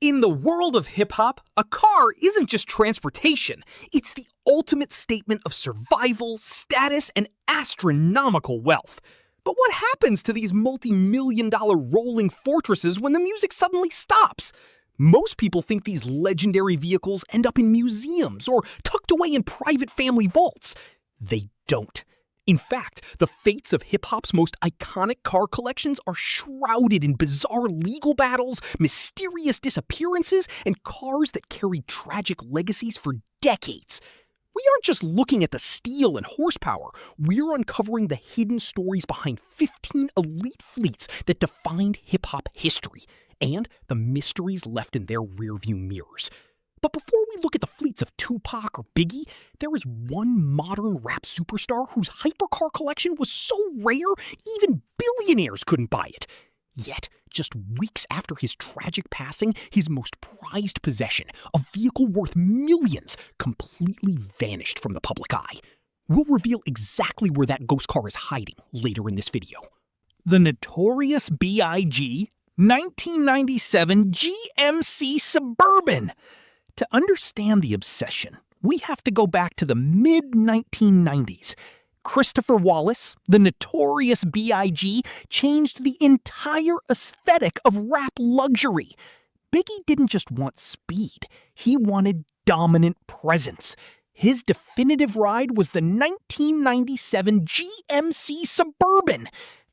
In the world of hip-hop, a car isn't just transportation. It's the ultimate statement of survival, status, and astronomical wealth. But what happens to these multi-million-dollar rolling fortresses when the music suddenly stops? Most people think these legendary vehicles end up in museums or tucked away in private family vaults. They don't. In fact, the fates of hip-hop's most iconic car collections are shrouded in bizarre legal battles, mysterious disappearances, and cars that carry tragic legacies for decades. We aren't just looking at the steel and horsepower, we're uncovering the hidden stories behind 15 elite fleets that defined hip-hop history, and the mysteries left in their rearview mirrors. But before we look at the fleets of Tupac or Biggie, there is one modern rap superstar whose hypercar collection was so rare, even billionaires couldn't buy it. Yet, just weeks after his tragic passing, his most prized possession, a vehicle worth millions, completely vanished from the public eye. We'll reveal exactly where that ghost car is hiding later in this video. The Notorious B.I.G. 1997 GMC Suburban. To understand the obsession, we have to go back to the mid-1990s. Christopher Wallace, the Notorious B.I.G., changed the entire aesthetic of rap luxury. Biggie didn't just want speed, he wanted dominant presence. His definitive ride was the 1997 GMC Suburban.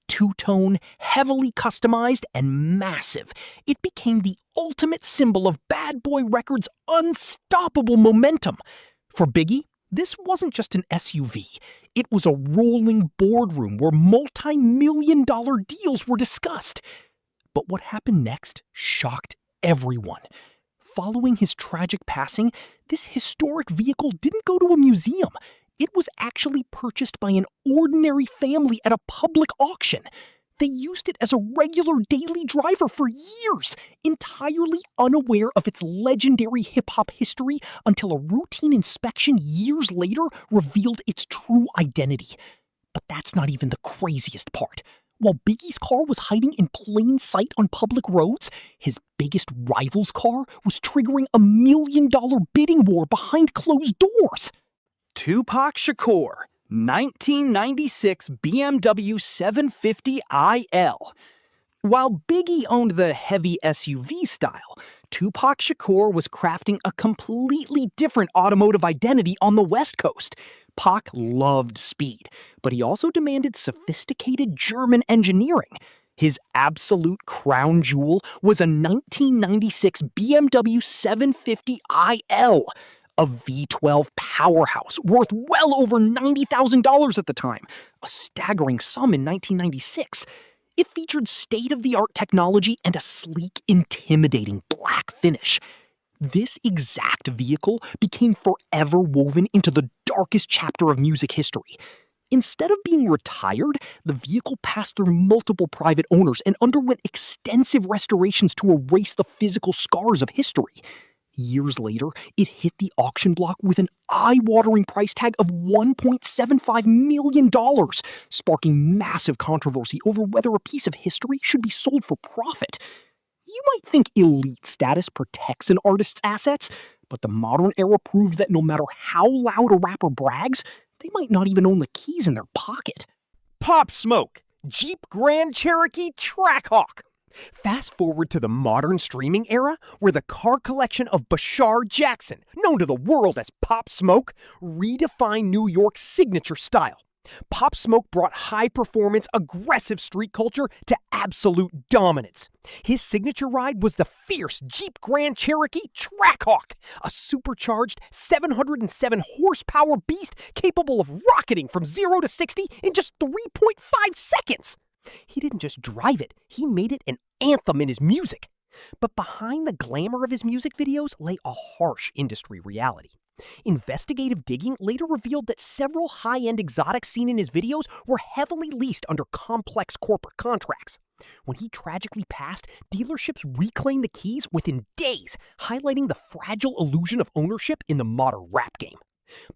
Two-tone, heavily customized, and massive. It became the ultimate symbol of Bad Boy Records' unstoppable momentum. For Biggie, this wasn't just an SUV. It was a rolling boardroom where multi-million-dollar deals were discussed. But what happened next shocked everyone. Following his tragic passing, this historic vehicle didn't go to a museum. It was actually purchased by an ordinary family at a public auction. They used it as a regular daily driver for years, entirely unaware of its legendary hip-hop history until a routine inspection years later revealed its true identity. But that's not even the craziest part. While Biggie's car was hiding in plain sight on public roads, his biggest rival's car was triggering a $1 million bidding war behind closed doors. Tupac Shakur, 1996 BMW 750iL. While Biggie owned the heavy SUV style, Tupac Shakur was crafting a completely different automotive identity on the West Coast. Pac loved speed, but he also demanded sophisticated German engineering. His absolute crown jewel was a 1996 BMW 750iL. A V12 powerhouse worth well over $90,000 at the time, a staggering sum in 1996. It featured state-of-the-art technology and a sleek, intimidating black finish. This exact vehicle became forever woven into the darkest chapter of music history. Instead of being retired, the vehicle passed through multiple private owners and underwent extensive restorations to erase the physical scars of history. Years later, it hit the auction block with an eye-watering price tag of $1.75 million, sparking massive controversy over whether a piece of history should be sold for profit. You might think elite status protects an artist's assets, but the modern era proved that no matter how loud a rapper brags, they might not even own the keys in their pocket. Pop Smoke, Jeep Grand Cherokee Trackhawk. Fast forward to the modern streaming era, where the car collection of Bashar Jackson, known to the world as Pop Smoke, redefined New York's signature style. Pop Smoke brought high-performance, aggressive street culture to absolute dominance. His signature ride was the fierce Jeep Grand Cherokee Trackhawk, a supercharged 707-horsepower beast capable of rocketing from 0 to 60 in just 3.5 seconds. He didn't just drive it, he made it an anthem in his music. But behind the glamour of his music videos lay a harsh industry reality. Investigative digging later revealed that several high-end exotics seen in his videos were heavily leased under complex corporate contracts. When he tragically passed, dealerships reclaimed the keys within days, highlighting the fragile illusion of ownership in the modern rap game.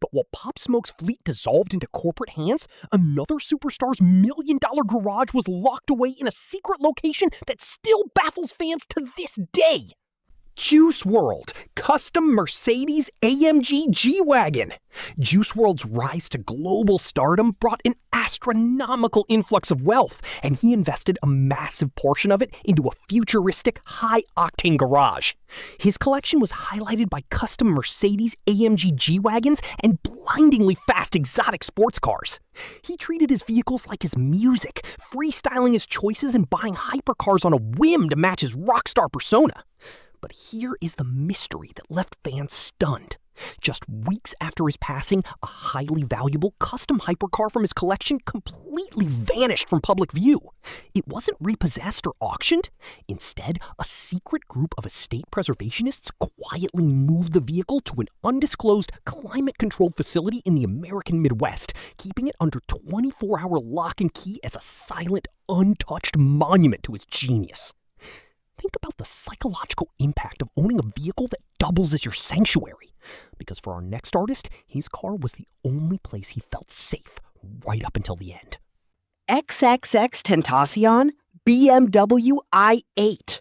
But while Pop Smoke's fleet dissolved into corporate hands, another superstar's $1 million garage was locked away in a secret location that still baffles fans to this day. Juice WRLD, custom Mercedes AMG G-Wagon. Juice WRLD's rise to global stardom brought an astronomical influx of wealth, and he invested a massive portion of it into a futuristic, high-octane garage. His collection was highlighted by custom Mercedes AMG G-Wagons and blindingly fast exotic sports cars. He treated his vehicles like his music, freestyling his choices and buying hypercars on a whim to match his rockstar persona. But here is the mystery that left fans stunned. Just weeks after his passing, a highly valuable custom hypercar from his collection completely vanished from public view. It wasn't repossessed or auctioned. Instead, a secret group of estate preservationists quietly moved the vehicle to an undisclosed, climate-controlled facility in the American Midwest, keeping it under 24-hour lock and key as a silent, untouched monument to his genius. Think about the psychological impact of owning a vehicle that doubles as your sanctuary. Because for our next artist, his car was the only place he felt safe right up until the end. XXXTentacion BMW i8.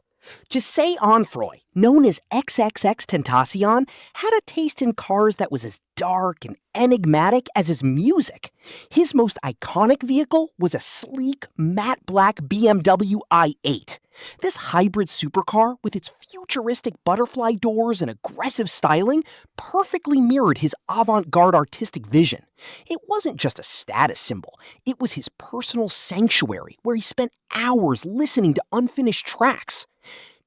José Onfroy, known as XXXTentacion, had a taste in cars that was as dark and enigmatic as his music. His most iconic vehicle was a sleek, matte black BMW i8. This hybrid supercar, with its futuristic butterfly doors and aggressive styling, perfectly mirrored his avant-garde artistic vision. It wasn't just a status symbol, it was his personal sanctuary where he spent hours listening to unfinished tracks.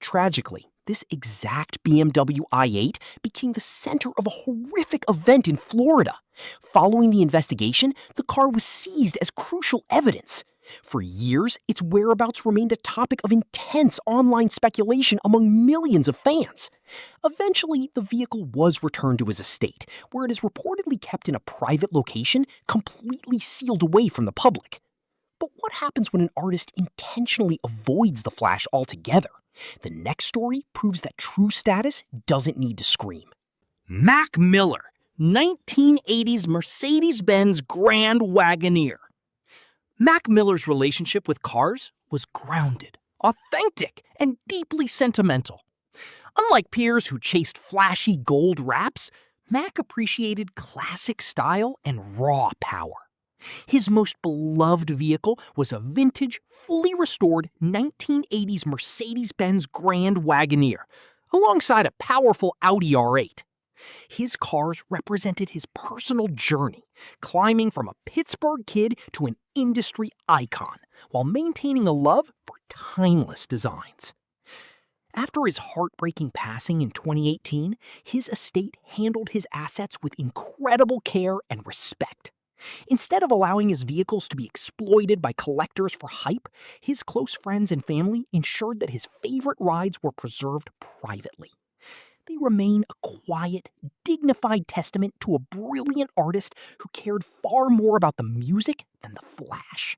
Tragically, this exact BMW i8 became the center of a horrific event in Florida. Following the investigation, the car was seized as crucial evidence. For years, its whereabouts remained a topic of intense online speculation among millions of fans. Eventually, the vehicle was returned to his estate, where it is reportedly kept in a private location, completely sealed away from the public. But what happens when an artist intentionally avoids the flash altogether? The next story proves that true status doesn't need to scream. Mac Miller, 1980s Mercedes-Benz Grand Wagoneer. Mac Miller's relationship with cars was grounded, authentic, and deeply sentimental. Unlike peers who chased flashy gold wraps, Mac appreciated classic style and raw power. His most beloved vehicle was a vintage, fully restored 1980s Mercedes-Benz Grand Wagoneer, alongside a powerful Audi R8. His cars represented his personal journey, climbing from a Pittsburgh kid to an industry icon, while maintaining a love for timeless designs. After his heartbreaking passing in 2018, his estate handled his assets with incredible care and respect. Instead of allowing his vehicles to be exploited by collectors for hype, his close friends and family ensured that his favorite rides were preserved privately. They remain a quiet, dignified testament to a brilliant artist who cared far more about the music than the flash.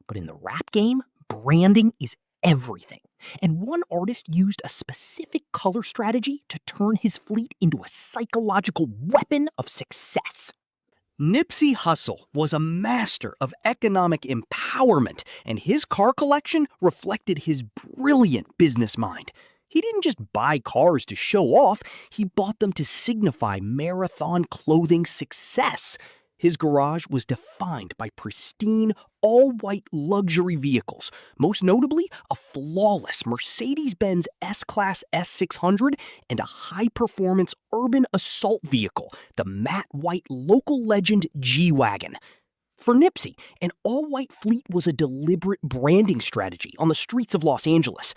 But in the rap game, branding is everything, and one artist used a specific color strategy to turn his fleet into a psychological weapon of success. Nipsey Hussle was a master of economic empowerment, and his car collection reflected his brilliant business mind. He didn't just buy cars to show off, he bought them to signify marathon clothing success. His garage was defined by pristine, all-white luxury vehicles, most notably a flawless Mercedes-Benz S-Class S600 and a high-performance urban assault vehicle, the matte white local legend G-Wagon. For Nipsey, an all-white fleet was a deliberate branding strategy on the streets of Los Angeles.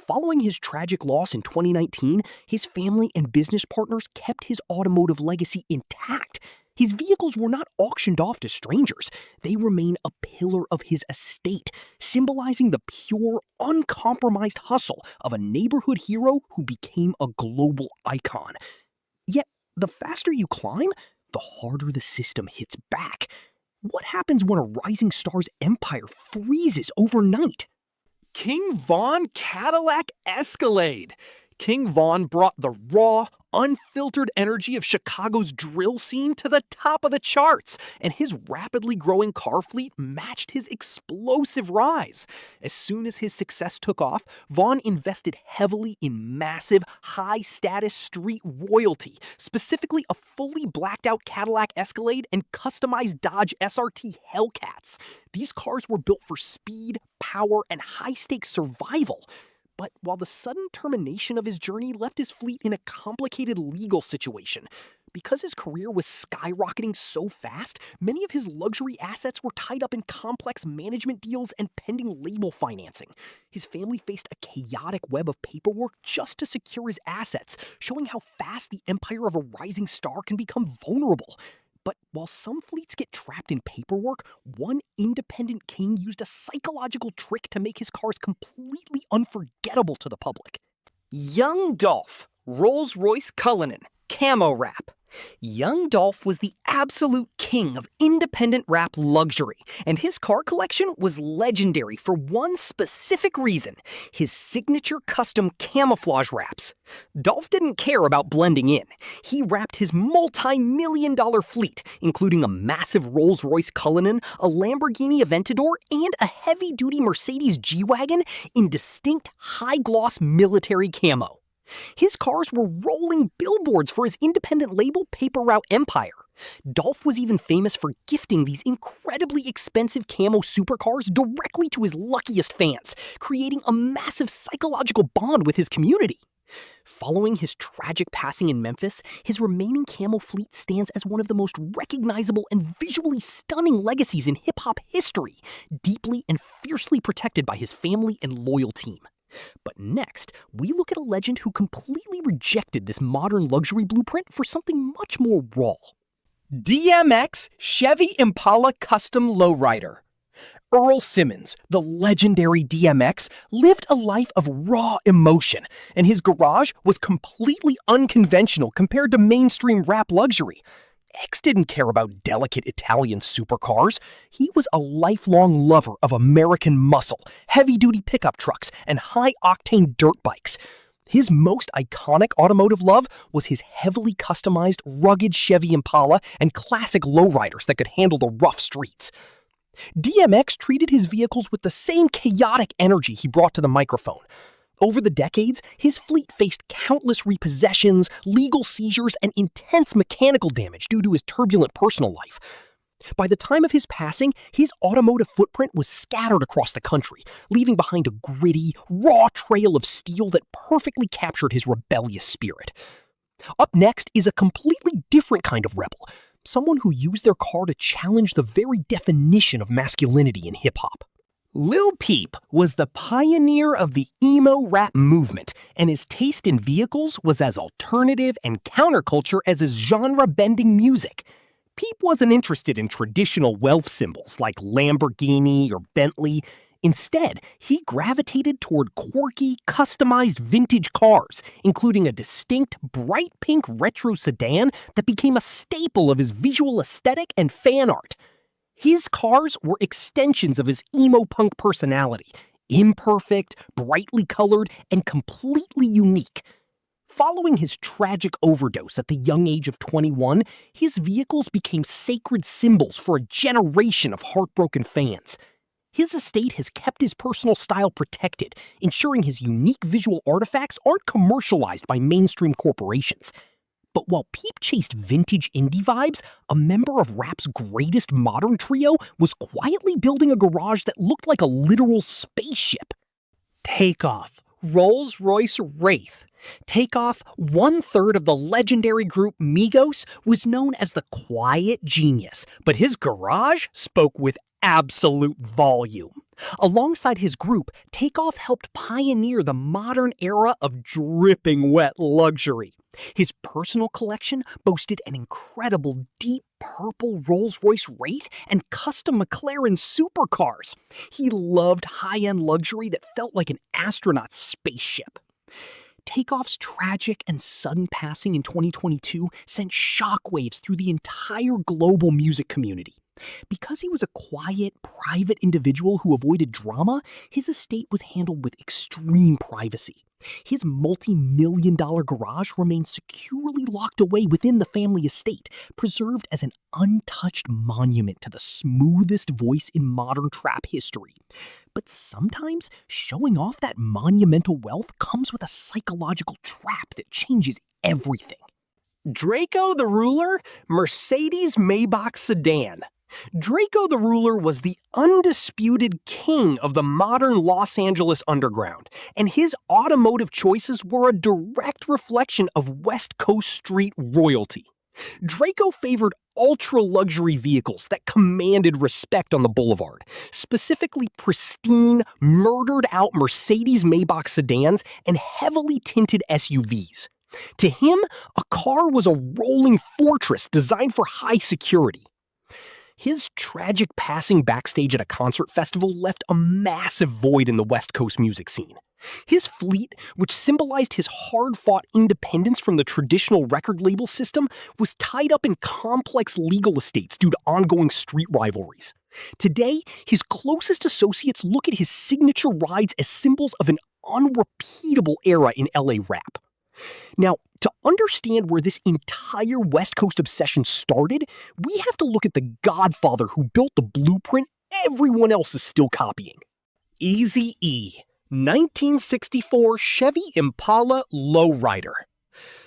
Following his tragic loss in 2019, his family and business partners kept his automotive legacy intact. His vehicles were not auctioned off to strangers. They remain a pillar of his estate, symbolizing the pure, uncompromised hustle of a neighborhood hero who became a global icon. Yet, the faster you climb, the harder the system hits back. What happens when a rising star's empire freezes overnight? King Von Cadillac Escalade. King Von brought the raw, unfiltered energy of Chicago's drill scene to the top of the charts, and his rapidly growing car fleet matched his explosive rise. As soon as his success took off, Von invested heavily in massive, high-status street royalty, specifically a fully blacked-out Cadillac Escalade and customized Dodge SRT Hellcats. These cars were built for speed, power, and high-stakes survival. But while the sudden termination of his journey left his fleet in a complicated legal situation, because his career was skyrocketing so fast, many of his luxury assets were tied up in complex management deals and pending label financing. His family faced a chaotic web of paperwork just to secure his assets, showing how fast the empire of a rising star can become vulnerable. But while some fleets get trapped in paperwork, one independent king used a psychological trick to make his cars completely unforgettable to the public. Young Dolph, Rolls-Royce Cullinan, camo wrap. Young Dolph was the absolute king of independent rap luxury, and his car collection was legendary for one specific reason: his signature custom camouflage wraps. Dolph didn't care about blending in. He wrapped his multi-million-dollar fleet, including a massive Rolls-Royce Cullinan, a Lamborghini Aventador, and a heavy-duty Mercedes G-Wagon, in distinct high-gloss military camo. His cars were rolling billboards for his independent label Paper Route Empire. Dolph was even famous for gifting these incredibly expensive camo supercars directly to his luckiest fans, creating a massive psychological bond with his community. Following his tragic passing in Memphis, his remaining camo fleet stands as one of the most recognizable and visually stunning legacies in hip-hop history, deeply and fiercely protected by his family and loyal team. But next, we look at a legend who completely rejected this modern luxury blueprint for something much more raw. DMX Chevy Impala Custom Lowrider. Earl Simmons, the legendary DMX, lived a life of raw emotion, and his garage was completely unconventional compared to mainstream rap luxury. X didn't care about delicate Italian supercars. He was a lifelong lover of American muscle, heavy-duty pickup trucks, and high-octane dirt bikes. His most iconic automotive love was his heavily customized, rugged Chevy Impala and classic lowriders that could handle the rough streets. DMX treated his vehicles with the same chaotic energy he brought to the microphone. Over the decades, his fleet faced countless repossessions, legal seizures, and intense mechanical damage due to his turbulent personal life. By the time of his passing, his automotive footprint was scattered across the country, leaving behind a gritty, raw trail of steel that perfectly captured his rebellious spirit. Up next is a completely different kind of rebel, someone who used their car to challenge the very definition of masculinity in hip-hop. Lil Peep was the pioneer of the emo rap movement, and his taste in vehicles was as alternative and counterculture as his genre-bending music. Peep wasn't interested in traditional wealth symbols like Lamborghini or Bentley. Instead, he gravitated toward quirky, customized vintage cars, including a distinct bright pink retro sedan that became a staple of his visual aesthetic and fan art. His cars were extensions of his emo punk personality, imperfect, brightly colored, and completely unique. Following his tragic overdose at the young age of 21, his vehicles became sacred symbols for a generation of heartbroken fans. His estate has kept his personal style protected, ensuring his unique visual artifacts aren't commercialized by mainstream corporations. But while Peep chased vintage indie vibes, a member of rap's greatest modern trio was quietly building a garage that looked like a literal spaceship. Takeoff, Rolls-Royce Wraith. Takeoff, one-third of the legendary group Migos, was known as the quiet genius, but his garage spoke with absolute volume. Alongside his group, Takeoff helped pioneer the modern era of dripping wet luxury. His personal collection boasted an incredible deep purple Rolls-Royce Wraith and custom McLaren supercars. He loved high-end luxury that felt like an astronaut's spaceship. Takeoff's tragic and sudden passing in 2022 sent shockwaves through the entire global music community. Because he was a quiet, private individual who avoided drama, his estate was handled with extreme privacy. His multi-million-dollar garage remains securely locked away within the family estate, preserved as an untouched monument to the smoothest voice in modern trap history. But sometimes showing off that monumental wealth comes with a psychological trap that changes everything. Draco the Ruler, Mercedes-Maybach sedan. Draco the Ruler was the undisputed king of the modern Los Angeles underground, and his automotive choices were a direct reflection of West Coast street royalty. Draco favored ultra-luxury vehicles that commanded respect on the boulevard, specifically pristine, murdered-out Mercedes-Maybach sedans and heavily tinted SUVs. To him, a car was a rolling fortress designed for high security. His tragic passing backstage at a concert festival left a massive void in the West Coast music scene. His fleet, which symbolized his hard-fought independence from the traditional record label system, was tied up in complex legal estates due to ongoing street rivalries. Today, his closest associates look at his signature rides as symbols of an unrepeatable era in LA rap. Now, to understand where this entire West Coast obsession started, we have to look at the godfather who built the blueprint everyone else is still copying. Eazy-E, 1964 Chevy Impala Lowrider.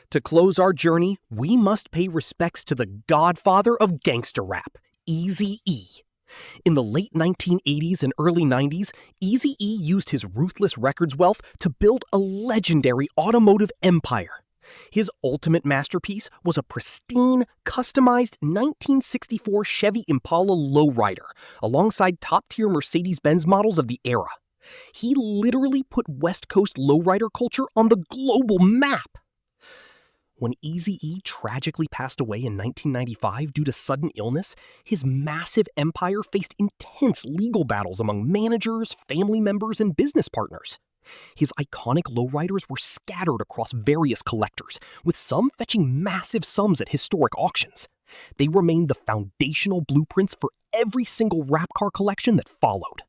To close our journey, we must pay respects to the godfather of gangster rap, Eazy-E. In the late 1980s and early 90s, Eazy-E used his ruthless records wealth to build a legendary automotive empire. His ultimate masterpiece was a pristine, customized 1964 Chevy Impala Lowrider, alongside top-tier Mercedes-Benz models of the era. He literally put West Coast lowrider culture on the global map. When Eazy-E tragically passed away in 1995 due to sudden illness, his massive empire faced intense legal battles among managers, family members, and business partners. His iconic lowriders were scattered across various collectors, with some fetching massive sums at historic auctions. They remained the foundational blueprints for every single rap car collection that followed.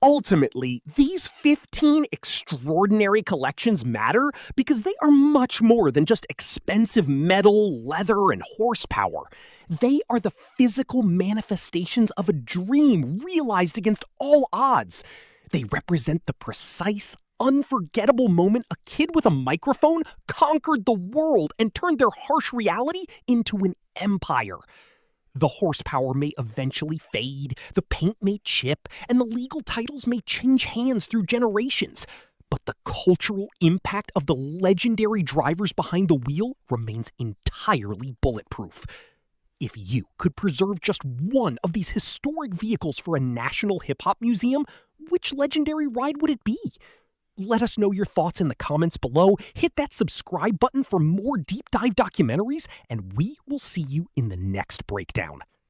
Ultimately, these 15 extraordinary collections matter because they are much more than just expensive metal, leather, and horsepower. They are the physical manifestations of a dream realized against all odds. They represent the precise, unforgettable moment a kid with a microphone conquered the world and turned their harsh reality into an empire. The horsepower may eventually fade, the paint may chip, and the legal titles may change hands through generations. But the cultural impact of the legendary drivers behind the wheel remains entirely bulletproof. If you could preserve just one of these historic vehicles for a national hip-hop museum, which legendary ride would it be? Let us know your thoughts in the comments below, hit that subscribe button for more deep dive documentaries, and we will see you in the next breakdown.